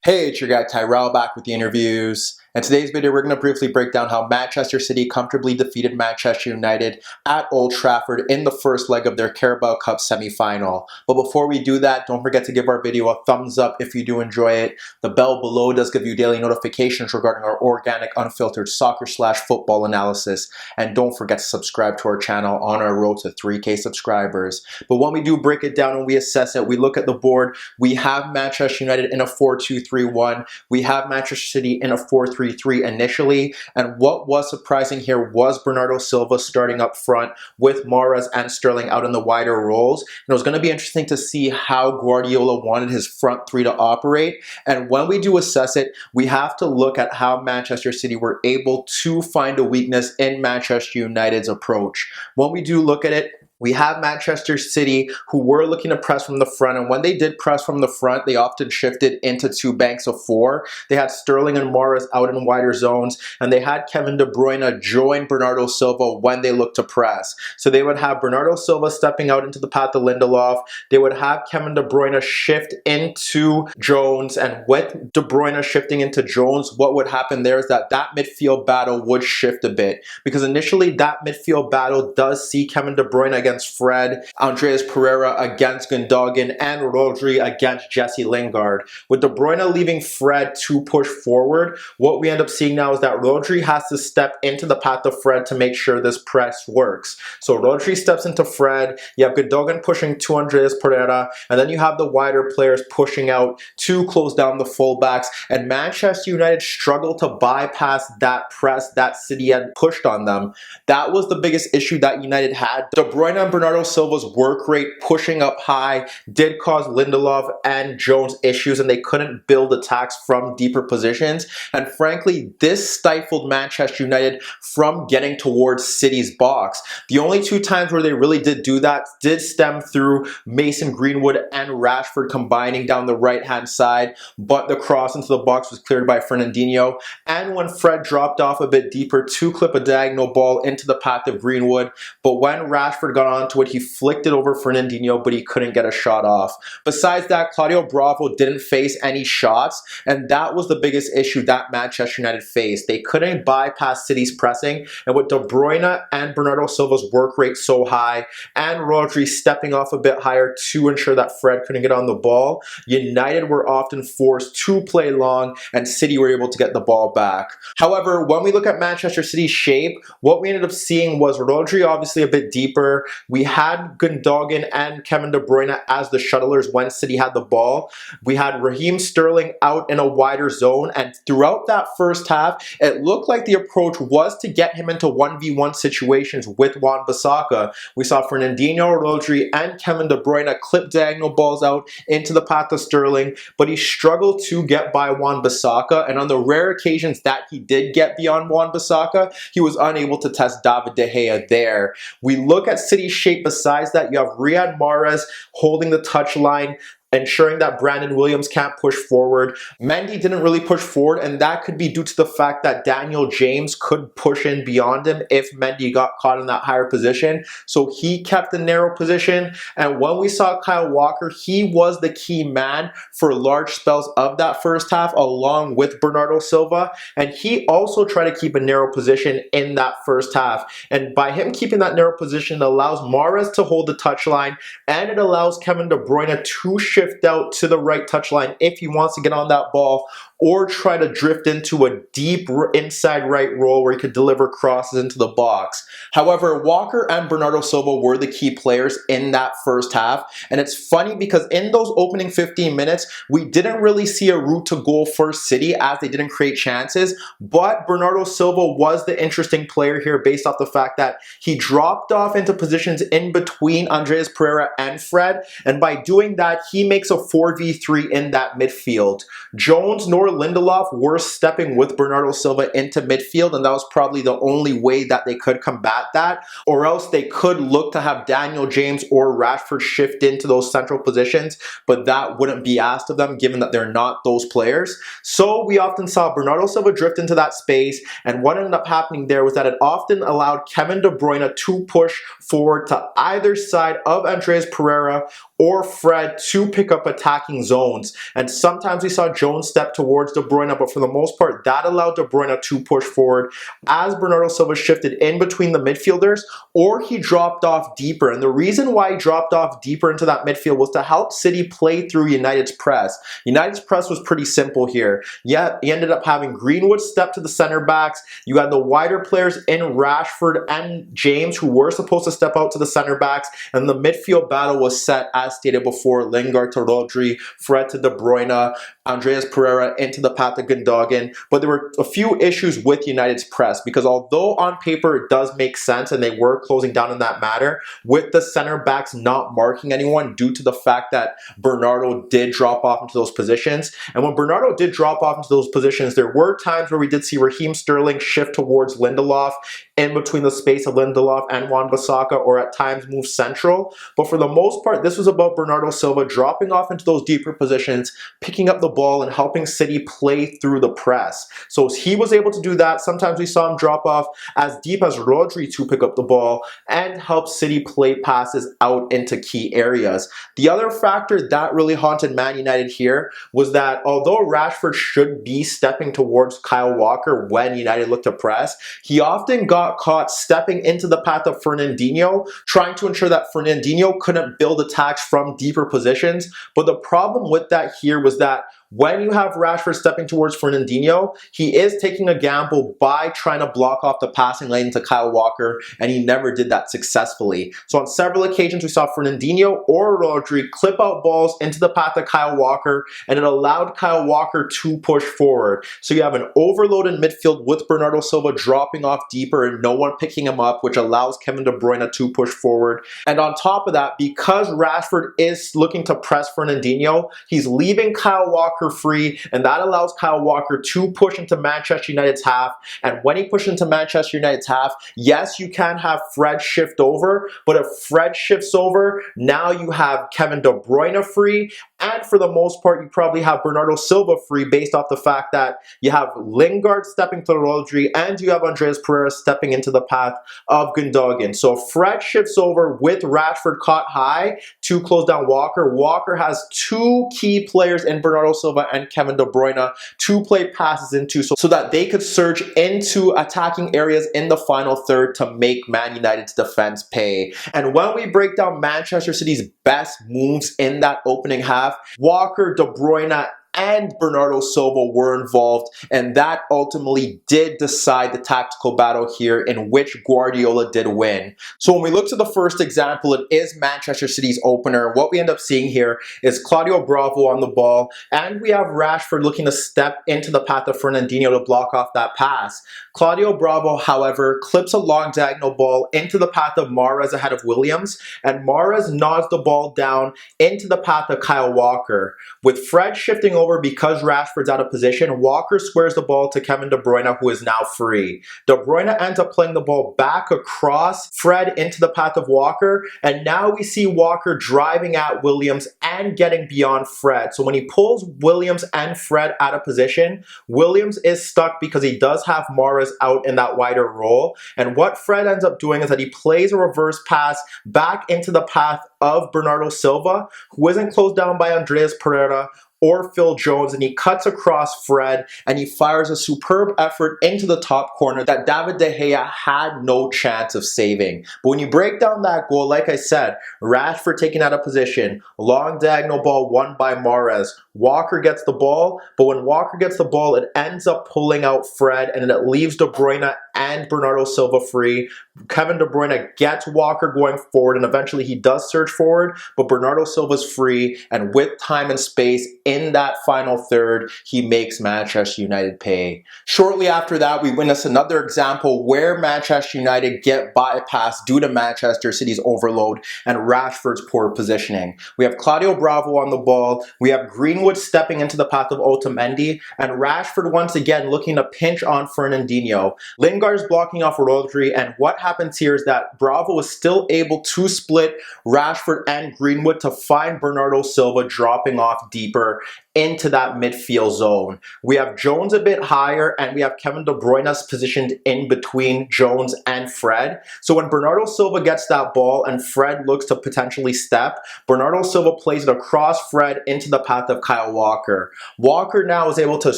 Hey, it's your guy Tyrrell back with the interviews. In today's video, we're going to briefly break down how Manchester City comfortably defeated Manchester United at Old Trafford in the first leg of their Carabao Cup semi-final. But before we do that, don't forget to give our video a thumbs up if you do enjoy it. The bell below does give you daily notifications regarding our organic, unfiltered soccer/football analysis. And don't forget to subscribe to our channel on our road to 3K subscribers. But when we do break it down and we assess it, we look at the board. We have Manchester United in a 4-2-3-1. We have Manchester City in a 4-3-3 initially, and what was surprising here was Bernardo Silva starting up front with Mahrez and Sterling out in the wider roles. And it was going to be interesting to see how Guardiola wanted his front three to operate, and when we do assess it, we have to look at how Manchester City were able to find a weakness in Manchester United's approach. When we do look at it, we have Manchester City who were looking to press from the front, and when they did press from the front, they often shifted into two banks of four. They had Sterling and Mahrez out in wider zones, and they had Kevin de Bruyne join Bernardo Silva when they looked to press. So they would have Bernardo Silva stepping out into the path of Lindelof. They would have Kevin de Bruyne shift into Jones, and with de Bruyne shifting into Jones, what would happen there is that midfield battle would shift a bit, because initially that midfield battle does see Kevin de Bruyne against Fred, Andreas Pereira against Gundogan, and Rodri against Jesse Lingard. With De Bruyne leaving Fred to push forward, what we end up seeing now is that Rodri has to step into the path of Fred to make sure this press works. So Rodri steps into Fred, you have Gundogan pushing to Andreas Pereira, and then you have the wider players pushing out to close down the fullbacks, and Manchester United struggled to bypass that press that City had pushed on them. That was the biggest issue that United had. De Bruyne and Bernardo Silva's work rate pushing up high did cause Lindelof and Jones issues, and they couldn't build attacks from deeper positions. And frankly, this stifled Manchester United from getting towards City's box. The only two times where they really did do that did stem through Mason Greenwood and Rashford combining down the right-hand side, but the cross into the box was cleared by Fernandinho. And when Fred dropped off a bit deeper to clip a diagonal ball into the path of Greenwood, but when Rashford got onto it, he flicked it over Fernandinho, but he couldn't get a shot off. Besides that, Claudio Bravo didn't face any shots, and that was the biggest issue that Manchester United faced. They couldn't bypass City's pressing, and with De Bruyne and Bernardo Silva's work rate so high, and Rodri stepping off a bit higher to ensure that Fred couldn't get on the ball, United were often forced to play long, and City were able to get the ball back. However, when we look at Manchester City's shape, what we ended up seeing was Rodri obviously a bit deeper. We had Gundogan and Kevin de Bruyne as the shuttlers when City had the ball. We had Raheem Sterling out in a wider zone, and throughout that first half, it looked like the approach was to get him into 1v1 situations with Wan-Bissaka. We saw Fernandinho, Rodri, and Kevin de Bruyne clip diagonal balls out into the path of Sterling, but he struggled to get by Wan-Bissaka, and on the rare occasions that he did get beyond Wan-Bissaka, he was unable to test David De Gea there. We look at City's shape. Besides that, you have Riyad Mahrez holding the touchline, ensuring that Brandon Williams can't push forward. Mendy didn't really push forward, and that could be due to the fact that Daniel James could push in beyond him if Mendy got caught in that higher position. So he kept the narrow position, and when we saw Kyle Walker, he was the key man for large spells of that first half along with Bernardo Silva, and he also tried to keep a narrow position in that first half. And by him keeping that narrow position, it allows Mahrez to hold the touchline, and it allows Kevin De Bruyne to shift out to the right touchline if he wants to get on that ball, or try to drift into a deep inside right role where he could deliver crosses into the box. However, Walker and Bernardo Silva were the key players in that first half, and it's funny because in those opening 15 minutes, we didn't really see a route to goal for City as they didn't create chances, but Bernardo Silva was the interesting player here based off the fact that he dropped off into positions in between Andreas Pereira and Fred, and by doing that, he makes a 4v3 in that midfield. Jones nor or Lindelof were stepping with Bernardo Silva into midfield, and that was probably the only way that they could combat that, or else they could look to have Daniel James or Rashford shift into those central positions, but that wouldn't be asked of them given that they're not those players. So we often saw Bernardo Silva drift into that space, and what ended up happening there was that it often allowed Kevin de Bruyne to push forward to either side of Andreas Pereira or Fred to pick up attacking zones. And sometimes we saw Jones step towards De Bruyne, but for the most part, that allowed De Bruyne to push forward as Bernardo Silva shifted in between the midfielders, or he dropped off deeper. And the reason why he dropped off deeper into that midfield was to help City play through United's press. United's press was pretty simple here. Yeah, he ended up having Greenwood step to the center backs. You had the wider players in Rashford and James who were supposed to step out to the center backs, and the midfield battle was set as stated before: Lingard to Rodri, Fred to De Bruyne, Andreas Pereira into the path of Gundogan. But there were a few issues with United's press, because although on paper it does make sense and they were closing down in that matter, with the center backs not marking anyone due to the fact that Bernardo did drop off into those positions. And when Bernardo did drop off into those positions, there were times where we did see Raheem Sterling shift towards Lindelof in between the space of Lindelof and Wan-Bissaka, or at times move central. But for the most part, this was about Bernardo Silva dropping off into those deeper positions, picking up the ball and helping City play through the press. So he was able to do that. Sometimes we saw him drop off as deep as Rodri to pick up the ball and help City play passes out into key areas. The other factor that really haunted Man United here was that although Rashford should be stepping towards Kyle Walker when United looked to press, he often got caught stepping into the path of Fernandinho, trying to ensure that Fernandinho couldn't build attacks from deeper positions. But the problem with that here was that when you have Rashford stepping towards Fernandinho, he is taking a gamble by trying to block off the passing lane to Kyle Walker, and he never did that successfully. So on several occasions, we saw Fernandinho or Rodri clip out balls into the path of Kyle Walker, and it allowed Kyle Walker to push forward. So you have an overloaded midfield with Bernardo Silva dropping off deeper and no one picking him up, which allows Kevin de Bruyne to push forward. And on top of that, because Rashford is looking to press Fernandinho, he's leaving Kyle Walker free, and that allows Kyle Walker to push into Manchester United's half. And when he pushes into Manchester United's half, yes, you can have Fred shift over, but if Fred shifts over, now you have Kevin de Bruyne free, and for the most part, you probably have Bernardo Silva free based off the fact that you have Lingard stepping to Rodri and you have Andreas Pereira stepping into the path of Gundogan. So Fred shifts over with Rashford caught high to close down Walker. Walker has two key players in Bernardo Silva and Kevin de Bruyne to play passes into so that they could surge into attacking areas in the final third to make Man United's defense pay. And when we break down Manchester City's best moves in that opening half, Walker, De Bruyne, and Bernardo Silva were involved, and that ultimately did decide the tactical battle here, in which Guardiola did win. So when we look to the first example, it is Manchester City's opener. What we end up seeing here is Claudio Bravo on the ball, and we have Rashford looking to step into the path of Fernandinho to block off that pass. Claudio Bravo, however, clips a long diagonal ball into the path of Mahrez ahead of Williams, and Mahrez nods the ball down into the path of Kyle Walker. With Fred shifting over because Rashford's out of position, Walker squares the ball to Kevin De Bruyne, who is now free. De Bruyne ends up playing the ball back across Fred into the path of Walker, and now we see Walker driving at Williams and getting beyond Fred. So when he pulls Williams and Fred out of position, Williams is stuck because he does have Mahrez out in that wider role. And what Fred ends up doing is that he plays a reverse pass back into the path of Bernardo Silva, who isn't closed down by Andreas Pereira or Phil Jones, and he cuts across Fred and he fires a superb effort into the top corner that David De Gea had no chance of saving. But when you break down that goal, like I said, Rashford taken out of position, long diagonal ball won by Mahrez. Walker gets the ball, but when Walker gets the ball, it ends up pulling out Fred, and it leaves De Bruyne and Bernardo Silva free. Kevin de Bruyne gets Walker going forward, and eventually he does surge forward, but Bernardo Silva's free, and with time and space in that final third, he makes Manchester United pay. Shortly after that, we witness another example where Manchester United get bypassed due to Manchester City's overload and Rashford's poor positioning. We have Claudio Bravo on the ball, we have Greenwood stepping into the path of Otamendi, and Rashford once again looking to pinch on Fernandinho. Lingard's blocking off Rodri, and what happens here is that Bravo is still able to split Rashford and Greenwood to find Bernardo Silva dropping off deeper into that midfield zone. We have Jones a bit higher, and we have Kevin de Bruyne positioned in between Jones and Fred. So when Bernardo Silva gets that ball and Fred looks to potentially step, Bernardo Silva plays it across Fred into the path of Kyle Walker. Walker now is able to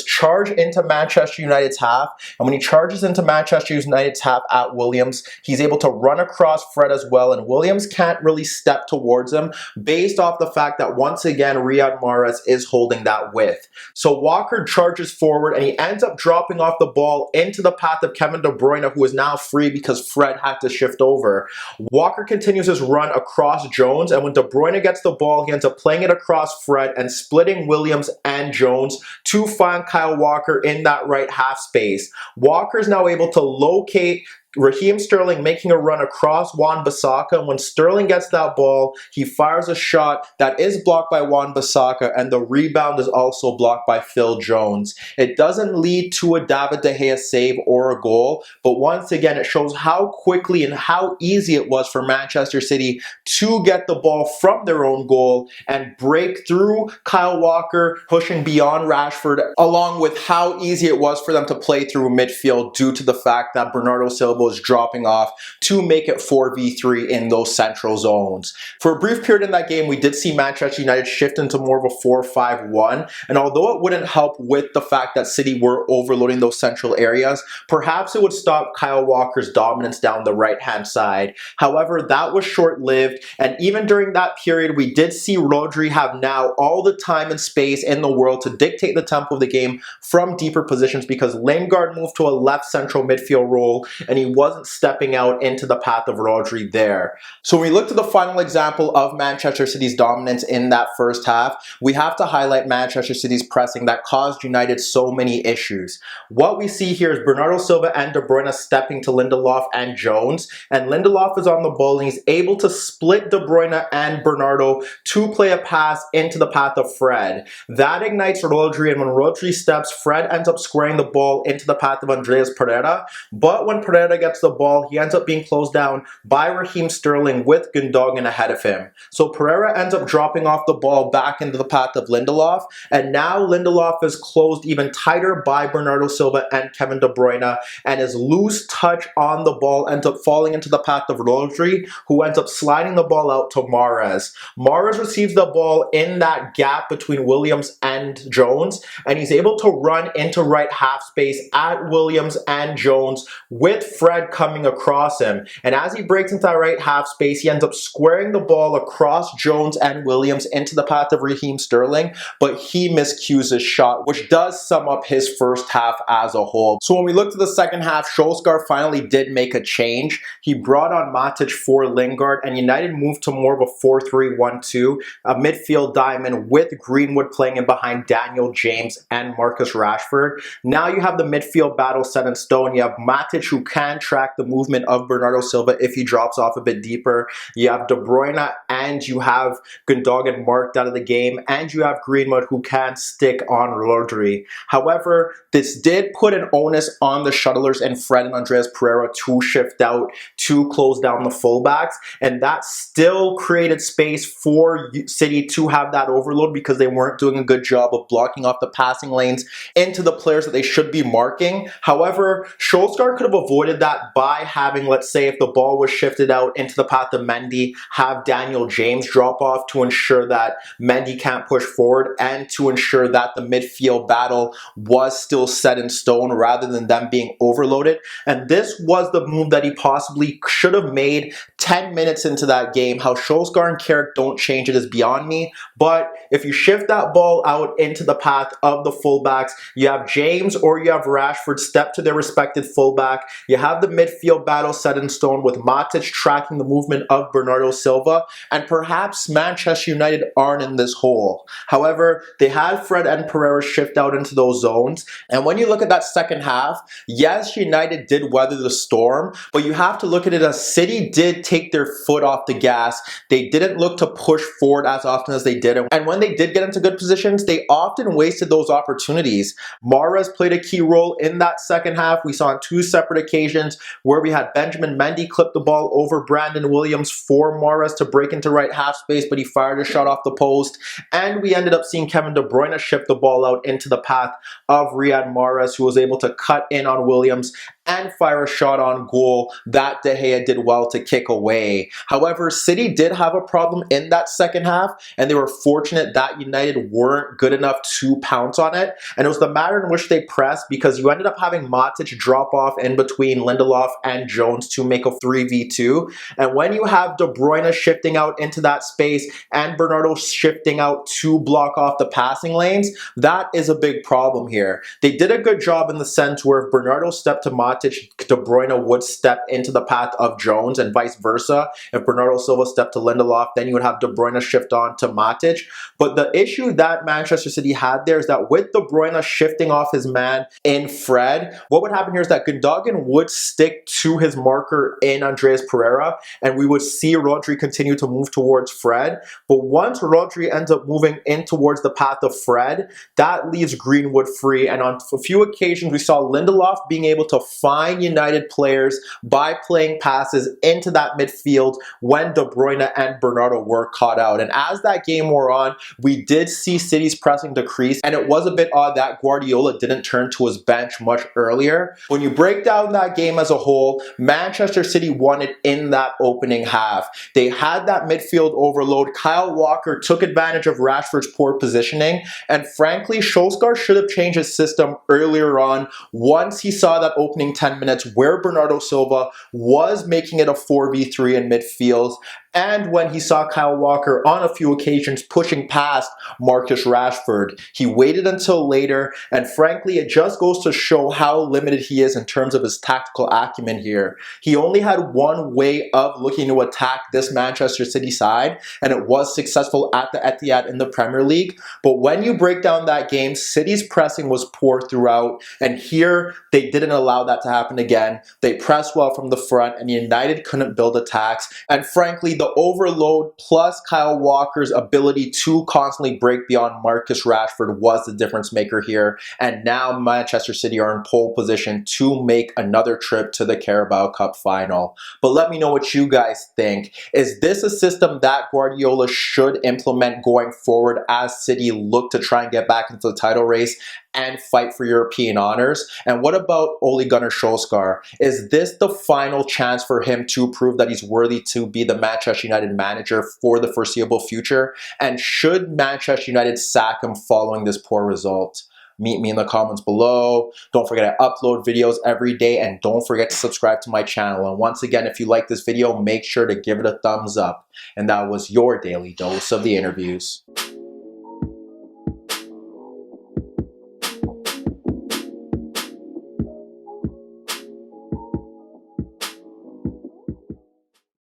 charge into Manchester United's half, and when he charges into Manchester United's half at Williams, he's able to run across Fred as well, and Williams can't really step towards him based off the fact that once again Riyad Mahrez is holding that width. So Walker charges forward, and he ends up dropping off the ball into the path of Kevin de Bruyne, who is now free because Fred had to shift over. Walker continues his run across Jones, and when de Bruyne gets the ball, he ends up playing it across Fred and splitting Williams and Jones to find Kyle Walker in that right half space. Walker is now able to locate Raheem Sterling making a run across Wan-Bissaka, and when Sterling gets that ball, he fires a shot that is blocked by Wan-Bissaka, and the rebound is also blocked by Phil Jones. It doesn't lead to a David De Gea save or a goal, but once again, it shows how quickly and how easy it was for Manchester City to get the ball from their own goal and break through Kyle Walker, pushing beyond Rashford, along with how easy it was for them to play through midfield due to the fact that Bernardo Silva was dropping off to make it 4v3 in those central zones. For a brief period in that game, we did see Manchester United shift into more of a 4-5-1, and although it wouldn't help with the fact that City were overloading those central areas, perhaps it would stop Kyle Walker's dominance down the right-hand side. However, that was short-lived, and even during that period, we did see Rodri have now all the time and space in the world to dictate the tempo of the game from deeper positions because Lingard moved to a left central midfield role, and he wasn't stepping out into the path of Rodri there. So when we look to the final example of Manchester City's dominance in that first half, we have to highlight Manchester City's pressing that caused United so many issues. What we see here is Bernardo Silva and De Bruyne stepping to Lindelof and Jones, and Lindelof is on the ball and he's able to split De Bruyne and Bernardo to play a pass into the path of Fred. That ignites Rodri, and when Rodri steps, Fred ends up squaring the ball into the path of Andreas Pereira, but when Pereira gets the ball, he ends up being closed down by Raheem Sterling with Gundogan ahead of him. So Pereira ends up dropping off the ball back into the path of Lindelof, and now Lindelof is closed even tighter by Bernardo Silva and Kevin de Bruyne, and his loose touch on the ball ends up falling into the path of Rodri, who ends up sliding the ball out to Mahrez. Mahrez receives the ball in that gap between Williams and Jones, and he's able to run into right half space at Williams and Jones with Fred coming across him. And as he breaks into that right half space, he ends up squaring the ball across Jones and Williams into the path of Raheem Sterling, but he miscues his shot, which does sum up his first half as a whole. So when we look to the second half, Solskjaer finally did make a change. He brought on Matic for Lingard, and United moved to more of a 4-3-1-2, a midfield diamond with Greenwood playing in behind Daniel James and Marcus Rashford. Now you have the midfield battle set in stone. You have Matic, who can track the movement of Bernardo Silva if he drops off a bit deeper. You have De Bruyne and you have Gundogan marked out of the game, and you have Greenwood, who can stick on Rodri. However, this did put an onus on the shuttlers and Fred and Andreas Pereira to shift out to close down the fullbacks, and that still created space for City to have that overload because they weren't doing a good job of blocking off the passing lanes into the players that they should be marking. However, Solskjaer could have avoided that that by having, let's say, if the ball was shifted out into the path of Mendy, have Daniel James drop off to ensure that Mendy can't push forward and to ensure that the midfield battle was still set in stone rather than them being overloaded. And this was the move that he possibly should have made 10 minutes into that game. How Solskjaer and Carrick don't change it is beyond me. But if you shift that ball out into the path of the fullbacks, you have James or you have Rashford step to their respective fullback. You have the midfield battle set in stone with Matic tracking the movement of Bernardo Silva, and perhaps Manchester United aren't in this hole. However, they had Fred and Pereira shift out into those zones, and when you look at that second half, yes, United did weather the storm, but you have to look at it as City did take their foot off the gas. They didn't look to push forward as often as they did, and when they did get into good positions, they often wasted those opportunities. Mahrez played a key role in that second half. We saw on two separate occasions where we had Benjamin Mendy clip the ball over Brandon Williams for Mahrez to break into right half space, but he fired a shot off the post. And we ended up seeing Kevin de Bruyne ship the ball out into the path of Riyad Mahrez, who was able to cut in on Williams and fire a shot on goal that De Gea did well to kick away. However, City did have a problem in that second half, and they were fortunate that United weren't good enough to pounce on it. And it was the manner in which they pressed, because you ended up having Matic drop off in between Lindelof and Jones to make a 3v2. And when you have De Bruyne shifting out into that space and Bernardo shifting out to block off the passing lanes, that is a big problem here. They did a good job in the sense where if Bernardo stepped to Matic, De Bruyne would step into the path of Jones, and vice versa. If Bernardo Silva stepped to Lindelof, then you would have De Bruyne shift on to Matic. But the issue that Manchester City had there is that with De Bruyne shifting off his man in Fred, what would happen here is that Gundogan would stick to his marker in Andreas Pereira, and we would see Rodri continue to move towards Fred. But once Rodri ends up moving in towards the path of Fred, that leaves Greenwood free. And on a few occasions, we saw Lindelof being able to find United players by playing passes into that midfield when De Bruyne and Bernardo were caught out. And as that game wore on, we did see City's pressing decrease, and it was a bit odd that Guardiola didn't turn to his bench much earlier. When you break down that game as a whole, Manchester City won it in that opening half. They had that midfield overload. Kyle Walker took advantage of Rashford's poor positioning, and frankly, Solskjaer should have changed his system earlier on once he saw that opening 10 minutes where Bernardo Silva was making it a 4v3 in midfield, and when he saw Kyle Walker on a few occasions pushing past Marcus Rashford. He waited until later, and frankly, it just goes to show how limited he is in terms of his tactical acumen here. He only had one way of looking to attack this Manchester City side, and it was successful at the Etihad in the Premier League. But when you break down that game, City's pressing was poor throughout, and here they didn't allow that to happen again. They pressed well from the front, and United couldn't build attacks. And frankly, the overload plus Kyle Walker's ability to constantly break beyond Marcus Rashford was the difference maker here. And now Manchester City are in pole position to make another trip to the Carabao Cup final. But let me know what you guys think. Is this a system that Guardiola should implement going forward as City look to try and get back into the title race and fight for European honors? And what about Ole Gunnar Solskjaer? Is this the final chance for him to prove that he's worthy to be the Manchester United manager for the foreseeable future? And should Manchester United sack him following this poor result? Meet me in the comments below. Don't forget I upload videos every day, and don't forget to subscribe to my channel. And once again, if you like this video, make sure to give it a thumbs up. And that was your daily dose of the interviews.